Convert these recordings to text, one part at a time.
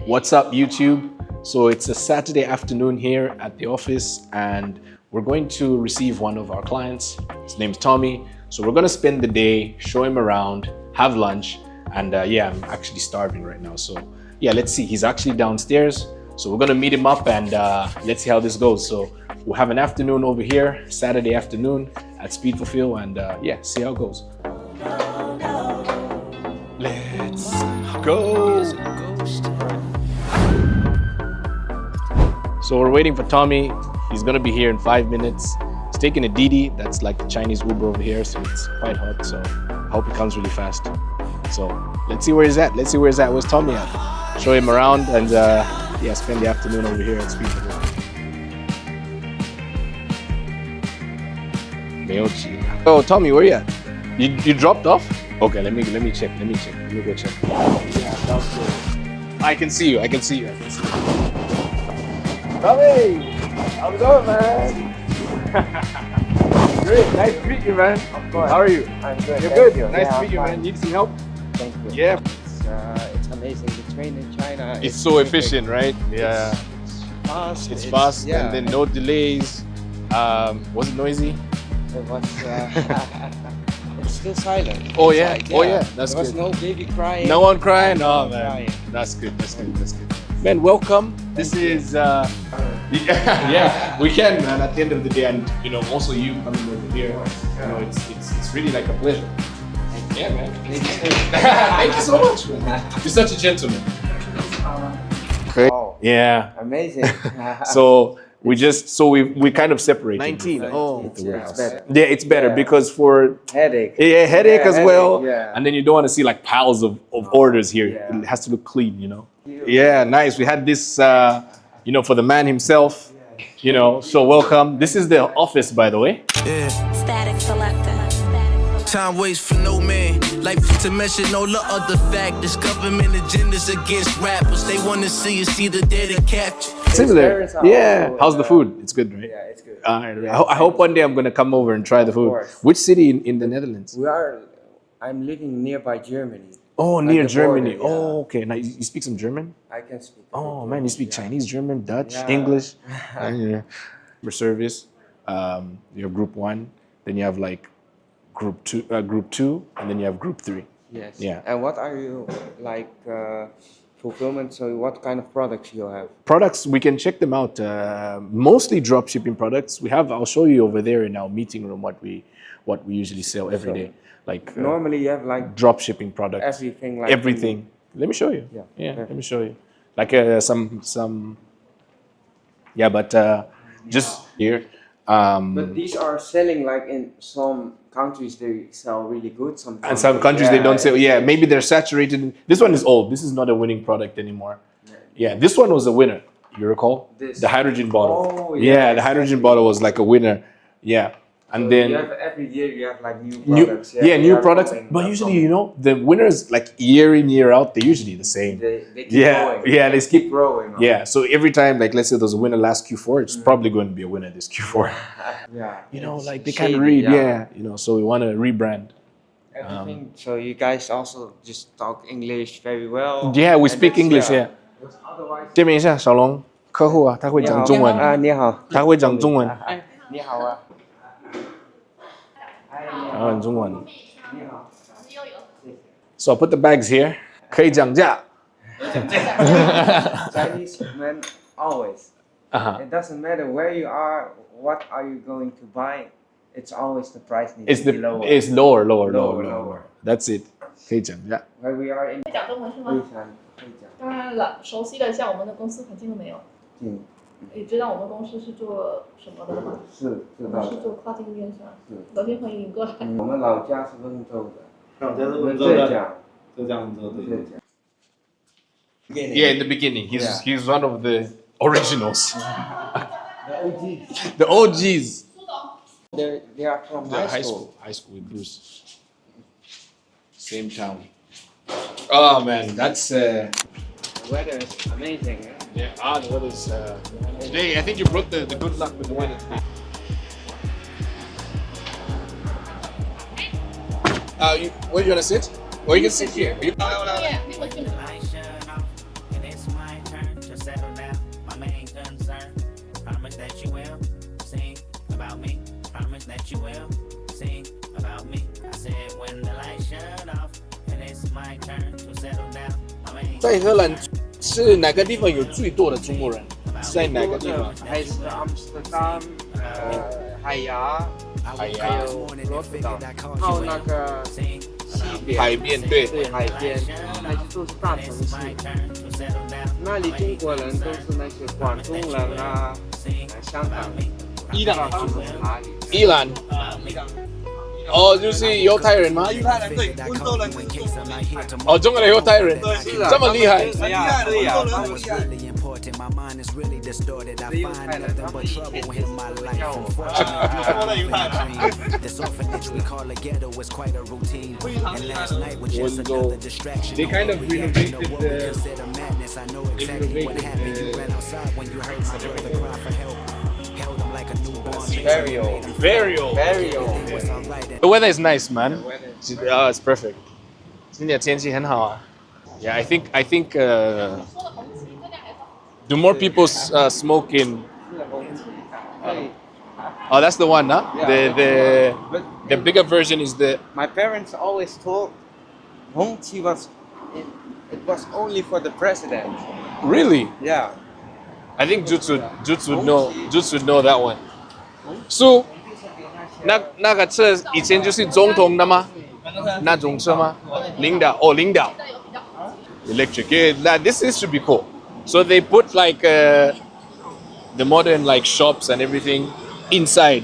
What's up, YouTube? So it's a Saturday afternoon here at the office and we're going to receive one of our clients. His name's Tommy. So we're gonna spend the day, show him around, have lunch, and yeah, I'm actually starving right now. So yeah, let's see. He's actually downstairs. So we're gonna meet him up and let's see how this goes. So we'll have an afternoon over here, Saturday afternoon at Speed Fulfill, and yeah, see how it goes. Let's go. So we're waiting for Tommy. He's gonna be here in 5 minutes. He's taking a Didi, that's like the Chinese Uber over here, so it's quite hot, so I hope he comes really fast. So let's see where he's at. Let's see where he's at. Where's Tommy at? Show him around and yeah, spend the afternoon over here at Speed Fulfill. Oh, Tommy, where you at? You dropped off? Okay, let me check. Let me go check. Yeah, that's good. I can see you. Tommy, how's it going, man? Great, nice to meet you, man. Of course. How are you? I'm good. You're Thank good. you. Nice Yeah, to meet you, fine. man. Need some help? Thank you. Yeah. It's amazing. The train in China. It's so efficient, right? Yeah. It's fast. It's fast, yeah. and then no delays. Was it noisy? It was. It's still silent. Oh yeah. Inside, Oh yeah. That's there was good. no baby crying. No one crying? No Oh one man, crying. that's good. Man, welcome. This is yeah, we can, man. At the end of the day, and you know, also you coming over here, you know, it's really like a pleasure. Yeah, man. Thank you so much, man. You're such a gentleman. Oh, Yeah. amazing. So we kind of separated. 19. Oh, it's better. yeah, it's better Yeah. because for Headache. yeah, headache as well. Yeah. And then you don't want to see like piles of orders here. Yeah. It has to look clean, you know. Yeah, nice. We had this, you know, for the man himself, you know. So welcome. This is the office, by the way. Yeah. Static selector. Time waits for no man. Life is to measure no other factors. Government agendas against rappers. They want to see us either dead or captured. Similar. parents are Yeah. also, How's the food? It's good, right? Yeah, it's good. I hope one day I'm gonna come over and try the food. course. Which city in the Netherlands? I'm living nearby Germany. Oh, At near the Germany. border, yeah. Oh, okay. Now you speak some German? I can speak. Oh man, you speak Chinese, German, Dutch, Yeah. English. Yeah. For service, you have group 1, then you have like group 2, and then you have group 3. Yes. Yeah. And what are you like fulfillment? So what kind of products you have? Products, we can check them out. Mostly drop shipping products. I'll show you over there in our meeting room what we usually sell every day. Like Normally you have like drop shipping products. everything. Like Everything. Let me show you. Yeah. Yeah. Perfect. Let me show you. Like some. Yeah, but just here. But these are selling like in some countries they sell really good. And some countries they don't sell. Yeah, maybe they're saturated. This one is old. This is not a winning product anymore. Yeah, this one was a winner. You recall? The hydrogen bottle. Oh, yeah, yeah, the hydrogen bottle was like a winner. Yeah, and So then you have, every year you have like new new products. new they are products. coming But up usually, from- you know, the winners like year in year out, they're usually the same. they keep Yeah, growing. yeah, they keep growing. Yeah, so every time, like let's say there's a winner last Q4, it's probably going to be a winner this Q4. Yeah. You know, It's like they shady, can't read. Yeah, you know, so we want to rebrand. Everything. So you guys also just talk English very well. Yeah, we And speak that's- English. Yeah. Otherwise. 见面一下，小龙，客户啊，他会讲中文，啊，你好。他会讲中文，你好啊。他会讲中文。你好。 So I put the bags here. 可以讲价。 Chinese men always. It doesn't matter where you are, what are you going to buy. It's always the price needs to be lower. It's lower. That's it. 可以讲价。 Where we are in 会讲中文是吗？会讲当然了，熟悉的像我们的公司肯定都没有。进也知道我们公司是做什么的吗？是知我道的。们是做跨境电商。是昨天朋友引过来。我们老家是温州的。老家是我们温州的，浙江。浙江温州的。浙江。 Yeah, in the beginning, Yeah. he's one of the originals, The OGs. the OGs. They are from The high school. high school with Bruce. Same town. Oh man, that's The weather is amazing. Eh? yeah. The weather's today. I think you brought the good luck with the weather today. Where you wanna sit? Or you can sit here. settle down. My main concern. Promise that you will sing about me. Promise that you will sing about me. I said when the lights shut off and it's my turn to settle down. My main 在荷兰是哪个地方有最多的中国人？是在哪个地方？还是阿姆斯特丹、海牙，还有罗斯岛，还有那个西边海边，对，海边，那些都是大城市。那里中国人都是那些广东人啊，香港、伊朗、哪里？伊朗。哦，就是犹太人吗？犹太人对，温州人跟中国人。哦，中国的犹太人，是啊，这么厉害。对呀，对呀，温州人很厉害。 My mind is really distorted. I find nothing but trouble in my life. 说的犹太人。 This orphanage we call a ghetto is quite a routine. And last night was just another distraction. They kind of renovated what we consider madness. I know exactly what happened. You ran outside when you heard my brother cry for help. Held him like a newborn. Very old. Very old. Very old. The weather is nice, man. It's perfect. 今天天气很好啊。Yeah, I think do more people smoke in? Oh, that's the one, huh? Yeah. The bigger version is the. My parents always told Hongqi it was only for the president. Really? Yeah. I think Jutsu would know that one. So, 那个车以前就是总统的吗？那种车吗？领导。Electric. Yeah, this should be cool. So they put like the modern like shops and everything inside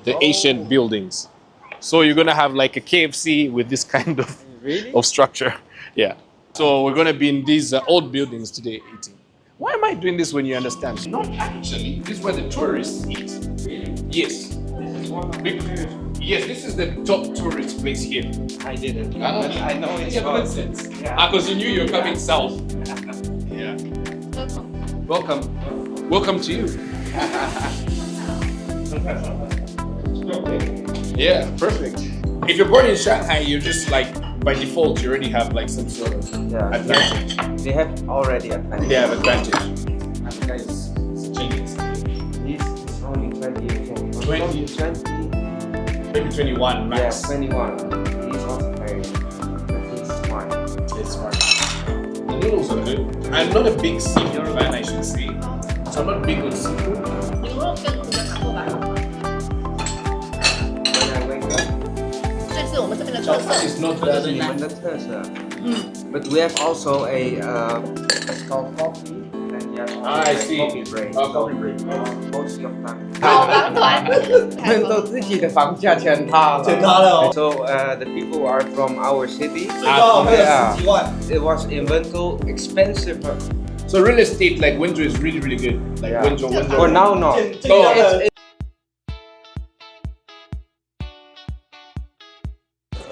the ancient buildings. So you're gonna have like a KFC with this kind of of structure. Yeah. So we're gonna be in these old buildings today eating. Why am I doing this when you understand? Not actually. This is where the tourists eat. Really? Yes. Yes, this is the top tourist place here. I didn't. Ah. But I know it's Yeah, fun. makes sense. Yeah. Because you knew you were coming south. Yeah. Welcome. Welcome to you. Yeah, perfect. If you're born in Shanghai, you're just like by default you already have like some sort of advantage. They have already advantage. They have advantage. Africa is genius. He's only 20 years old. 20? 20. Maybe 21 Yeah, max. 21. He's also married. But he's smart. It's smart. The noodles are good. I'm not a big seafood fan, I should say. So I'm not big on seafood. 牛肉跟比较常做白饭， When I wake up, 这是我们这边的特 Chapati 色。 is not 这是 that 你们的特色。But we have also it's called coffee. And you have I see. coffee break. Coffee break. Most of time. 好房团，他们都自己的房价全塌了。全塌了哦。 So the people are from our city. 最高没有10几万。 It was in Wenzhou expensive. So real estate like Wenzhou is really really good. Like Yeah. Wenzhou. For now, no.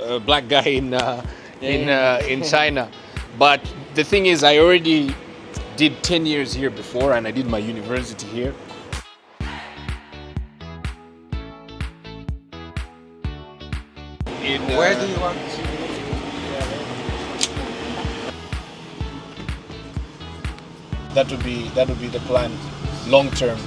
A black guy in China, but the thing is, I already did 10 years here before, and I did my university here. Where do you want to? That would be the plan, long term.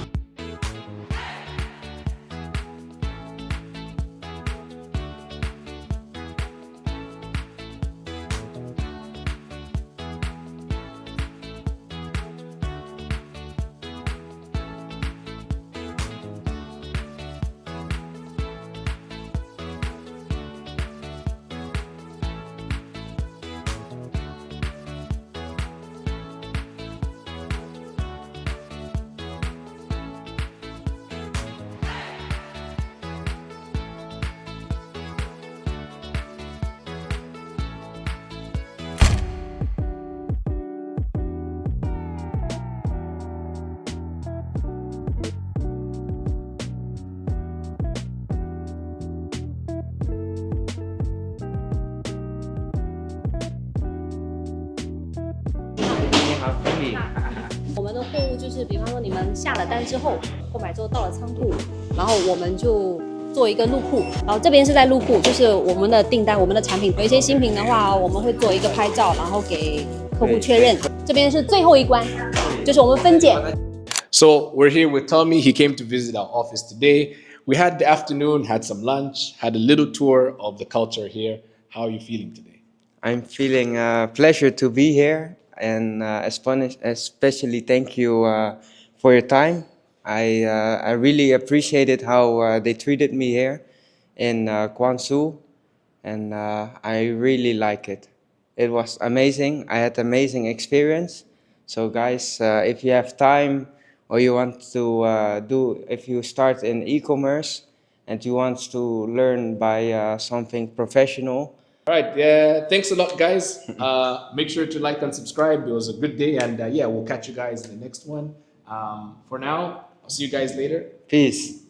Coffee. 我们的货物就是，比方说你们下了单之后，购买之后到了仓库，然后我们就做一个入库，然后这边是在入库，就是我们的订单、我们的产品。有一些新品的话，我们会做一个拍照，然后给客户确认。这边是最后一关，就是我们分解。 So we're here with Tommy. He came to visit our office today. We had the afternoon, had some lunch, had a little tour of the culture here. How are you feeling today? I'm feeling pleasure to be here, and especially thank you for your time. I really appreciated how they treated me here in Guangzhou, and I really like it. It was amazing. I had amazing experience. So guys, if you have time or you want to if you start in e-commerce and you want to learn by something professional. All right. Yeah. Thanks a lot, guys. Make sure to like and subscribe. It was a good day. And yeah, we'll catch you guys in the next one. For now, I'll see you guys later. Peace.